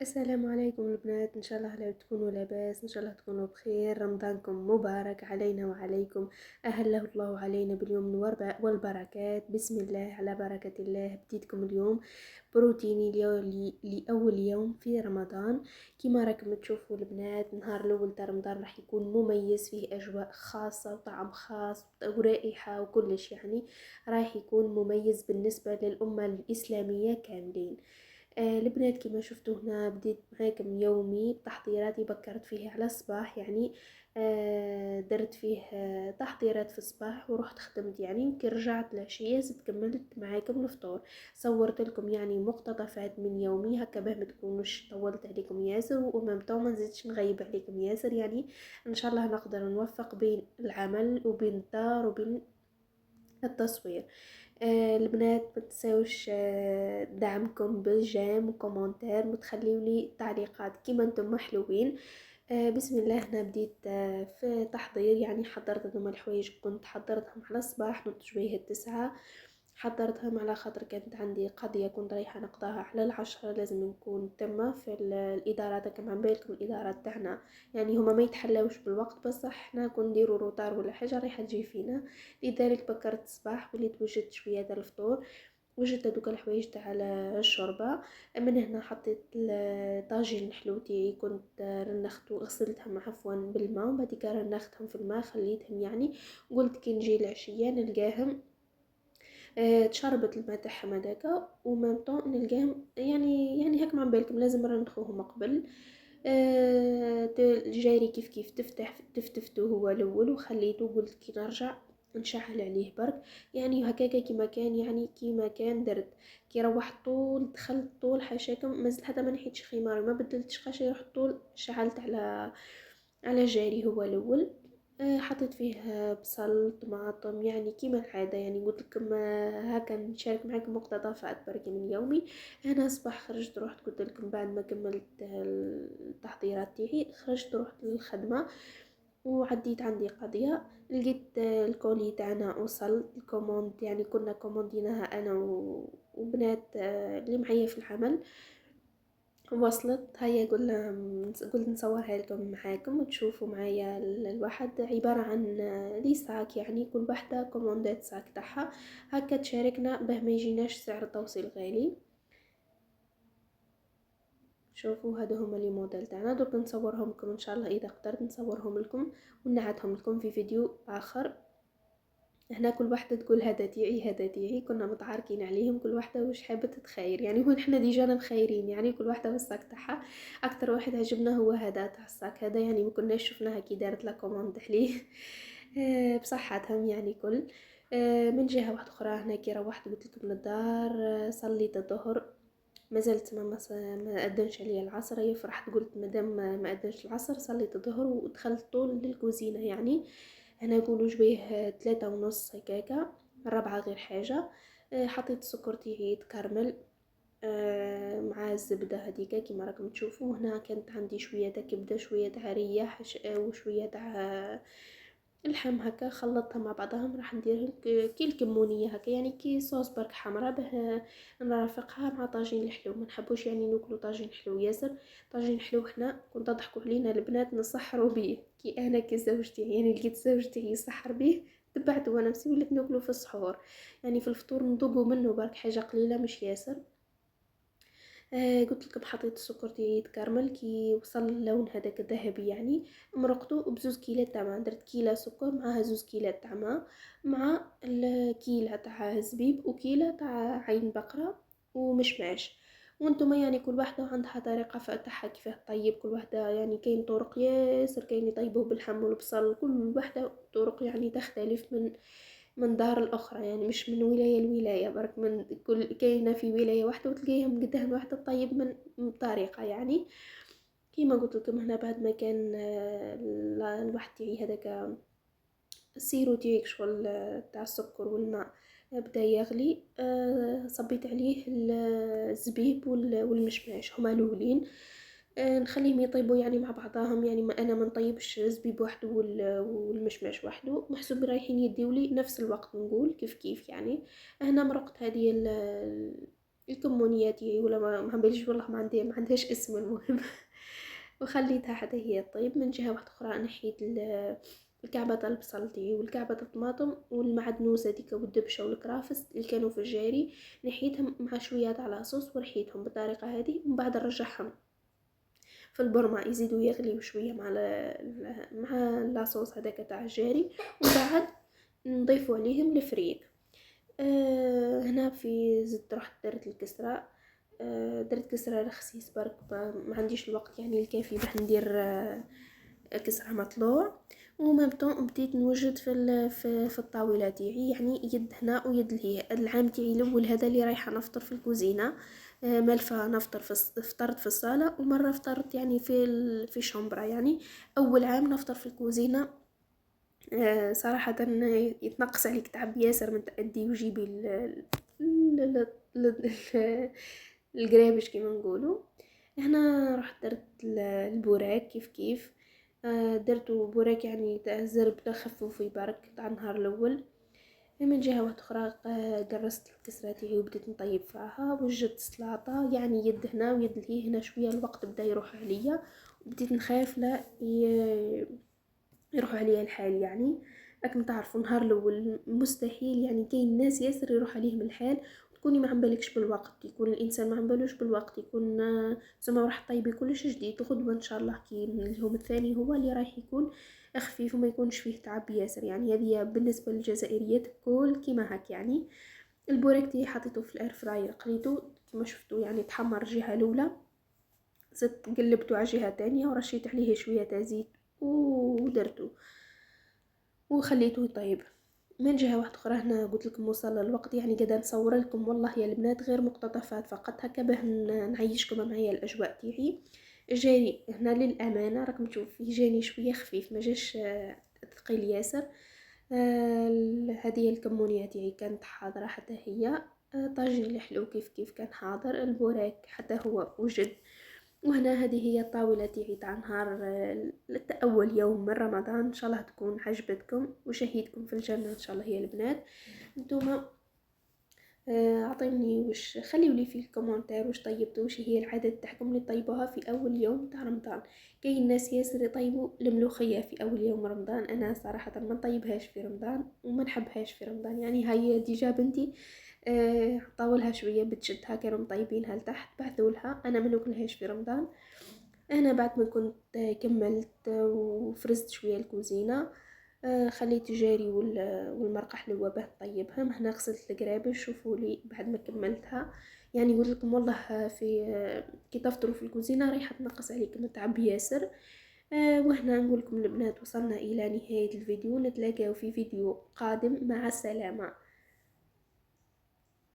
السلام عليكم البنات، ان شاء الله لا تكونوا لاباس، ان شاء الله تكونوا بخير. رمضانكم مبارك علينا وعليكم. اهله الله علينا باليمن والبركات. بسم الله على بركة الله. بديتكم اليوم بروتيني اليوم لأول يوم في رمضان. كما راكم تشوفوا البنات، نهار الأول تاع رمضان راح يكون مميز، فيه أجواء خاصة وطعم خاص ورائحة وكلش، يعني راح يكون مميز بالنسبة للأمة الإسلامية كاملين. البنات كما شفتوا هنا بديت معاكم يومي بتحضيراتي، بكرت فيه على الصباح يعني. درت فيه تحضيرات في الصباح ورحت خدمت، يعني كي رجعت العشية زدت كملت معاكم الفطور. صورت لكم يعني مقتطفات من يومي هكا باه ما تكونوش طولت عليكم ياسر، وممتو ما نزيدش نغيب عليكم ياسر يعني. ان شاء الله نقدر نوفق بين العمل وبين الدار وبين التصوير. البنات ما تنساوش دعمكم بالجيم وكومنتار، وتخليولي تعليقات كيما نتم حلوين. بسم الله. هنا بديت في تحضير، يعني حضرت هذوما الحوايج كنت حضرتهم على الصباح، نضت شويه التسعة حضرتهم على خاطر كانت عندي قضية كنت رايحة نقضاها على العشرة، لازم نكون تما في الإدارات. كما عم بالكم الإدارات تاعنا يعني هما ما يتحلاوش بالوقت، بس احنا كون نديرو روتار ولا حاجة رايحة تجي فينا. لذلك بكرت الصباح وليت وجدت شوية تاع الفطور، وجدت هذوك الحوايج تاع الشوربه. من هنا حطيت الطاجين الحلو تاعي، كنت رنخت وغسلتهم عفوا بالماء، وبعد كده رنختهم في الماء خليتهم يعني. قلت كي نجي العشيه نلقاهم تشربت الماء تاعهم هذاك، ومام طون نلقاهم يعني هاك. مع بالكم لازم نرنخوهم قبل. الجاري كيف كيف تفتفتو هو الاول وخليته، قلت كي نرجع نشعل عليه برك يعني هكاكا كيما كان، يعني كيما كان درت. كي روحت طول دخلت طول حاشاكم، مازلت حتى ما نحيتش خماري، ما بدلتش خاشي، رحت طول شعلت على جاري هو الاول. حطيت فيه بصل طماطم يعني كيما العاده، يعني قلت لكم هكا نشارك معكم مقتطفات برك من يومي. انا صباح خرجت رحت قلت لكم بعد ما كملت التحضيرات تاعي، خرجت رحت للخدمه وعديت عندي قضيه. لقيت الكولي تاعنا وصل الكوموند، يعني كنا كومونديناها انا وبنات اللي معايا في العمل. وصلت هيا، قلت نصورها لكم معاكم وتشوفوا معايا. الواحد عبارة عن لي ساك، يعني كل واحدة كوموندات ساك تاعها، هكا تشاركنا باه ما يجيناش سعر التوصيل غالي. شوفوا هادو هما لي موديل تاعنا، دوك نصورهم لكم ان شاء الله اذا قدرت نصورهم لكم ونعدهم لكم في فيديو اخر. هنا كل واحدة تقول هذا تاعي هذا تاعي، كنا متعاركين عليهم كل واحدة واش حابة تتخير، يعني هو نحنا ديجانا مخيرين يعني كل واحدة بالصاك تاعها. اكتر واحد عجبنا هو هذا تاع الصاك هذا، يعني ما كناش شفناها كي دارت لا كوموند عليه. بصحتهم يعني كل. من جهة واحدة اخرى هنا كي روحت قلت لكم للدار، صليت الظهر. ما زلت ما أذنش عليا العصر، هي فرحت قلت مادام ما أذنش العصر صليت الظهر ودخلت طول للكوزينة يعني. هنا نقولوا جويه 3:30 هكاكا، الرابعة غير حاجة. حطيت السكر تاعي يتكرمل مع الزبدة هذيك كيما راكم تشوفوا. هنا كانت عندي شوية تاع كبدة، شوية تاع ريح وشوية تاع اللحم، هكا خلطتها مع بعضهم. راح نديرهم كي الكمونيه هكا، يعني كي صوص برك حمرا باه نرافقها مع طاجين الحلو. ما نحبوش يعني ناكلو طاجين حلو ياسر. طاجين حلو حنا كنت تضحكوا علينا البنات نسحروا بيه، كي انا كي زوجتي يعني لقيت زوجتي يسحر بيه تبعته وانا نفسي وليت ناكلو في السحور، يعني في الفطور نذوقوا منه برك حاجه قليله مش ياسر. قلت لكم حطيت السكر تاعي يتكرمل كي وصل اللون هذاك الذهبي، يعني مرقته بزوز كيلات تاع ماء. درت كيلة سكر معاها زوز كيلات تاع ماء، مع الكيلة تاع زبيب وكيلة تاع عين بقرة ومشماش. وانتم يعني كل واحدة عندها طريقة تاعها كيفاه طيب، كل واحدة يعني كاين طرق ياسر، كاين يطيبوه بالحم والبصل، كل واحدة طرق يعني تختلف من دار الأخرى، يعني مش من ولاية لولاية برك، من كل كاينة في ولاية واحدة وتلقيهم قدام واحدة طيب من طريقة يعني. كيما قلت لكم هنا بعد ما كان الواحد تاعي هذاك السيرو تاعي شغل تاع السكر والماء بدا يغلي، صبيت عليه الزبيب والمشماش هما الاولين. نخليهم يطيبوا يعني مع بعضهم، يعني ما انا ما نطيبش الزبيب وحده والمشماش وحده، محسوب رايحين يديولي نفس الوقت نقول كيف كيف يعني. هنا مرقت هذه الكمونيات تاعي ولا ما باليش والله ما عندهاش اسم المهم. وخليتها حتى هي طيب. من جهة واحدة أخرى نحيت الكعبة تاع البصل تاعي والكعبة تاع الطماطم والمعدنوسة ديكا والدبشة والكرافس اللي كانوا في الجاري، نحيتهم مع شوية على صوص ورحيتهم بالطريقة هذه. ومن بعد نرجعهم في البرمة يزيدوا يغليوا شوية مع لاصوص هذاك تاع الجاري، ومن بعد نضيفوا عليهم الفريك. هنا في زدت رحت درت الكسرة. درت كسرة رخصيص برك، ما عنديش الوقت يعني الكافي باش ندير كسرة مطلوع. ومبطون بديت نوجد في الطاولة تاعي، يعني يد هنا ويد لهيه. العام تاعي الاول هذا اللي رايحه نفطر في الكوزينه، ملفه نفطر فطرت في الصاله، ومره فطرت يعني في شومبرا. يعني اول عام نفطر في الكوزينه. صراحة يتنقص عليك تعب ياسر من تأدي وجيبي القرابش كيما نقولوا. هنا رحت درت البوراك كيف درتو بوراك يعني تاع الزربة خفوفي برك تاع النهار الاول. من جهة واحدة أخرى قرصت الكسرة تاعي وبديت نطيب فيها، وجدت سلطة يعني يد هنا ويد لهيه. هنا شوية الوقت بدا يروح عليا، وبديت نخاف لا يروح عليا الحال. يعني راكم تعرفوا نهار الاول مستحيل، يعني كاين ناس ياسر يروح عليهم الحال تكوني ما عمبالكش بالوقت. يكون الانسان ما عمبالوش بالوقت، يكون زعما راح طيبي كلش جديد، وغدوه ان شاء الله كي اليوم الثاني هو اللي راح يكون خفيف وما يكونش فيه تعب ياسر. يعني هذه بالنسبه للجزائريات كل كيما هك. يعني البوريك تاعي حطيته في الاير فراير، قليته كيما شفتوا يعني تحمر الجهه الاولى، زدت قلبته على جهه تانية ورشيت عليه شويه تاع زيت ودرته وخليته يطيب. من جهة واحدة أخرى هنا قلت لكم وصل الوقت يعني قاعدة نصور لكم والله يا البنات غير مقتطفات فقط هكا باه نعيشكم معايا الأجواء تاعي. جاي هنا للأمانة راكم تشوف جاني شوية خفيف، ما جاش ثقيل ياسر. هذه الكمونية تاعي كانت حاضرة حتى هي. طاجين الحلو كيف كان حاضر. البوراك حتى هو وجد. وهنا هذه هي الطاولة تاعي تاع نهار أول يوم من رمضان. إن شاء الله تكون عجبتكم وشهيتكم في الجنة إن شاء الله يا البنات. نتوما اعطيوني وش خليوا لي في الكومنتار وش طيبتوا، وش هي العادات تاعكم اللي طيبوها في اول يوم تاع رمضان. كاين ناس ياسر يطيبوا الملوخيه في اول يوم رمضان، انا صراحه ما نطيبهاش في رمضان وما نحبهاش في رمضان. يعني هاي ديجا بنتي طاولها شويه بتشدها كانوا مطيبينها لتحت بعثولها، انا ما ناكلهاش في رمضان. انا بعد ما كنت كملت وفرزت شويه الكوزينه، خليت جاري والمرقه حلوه باه نطيبهم. هنا غسلت القرابش شوفوا لي بعد ما كملتها. يعني قلت لكم والله في كي تفطروا في الكوزينه رايحه تنقص عليكم التعب ياسر. وهنا نقول لكم البنات وصلنا الى نهايه الفيديو، نتلاقاو في فيديو قادم، مع السلامه.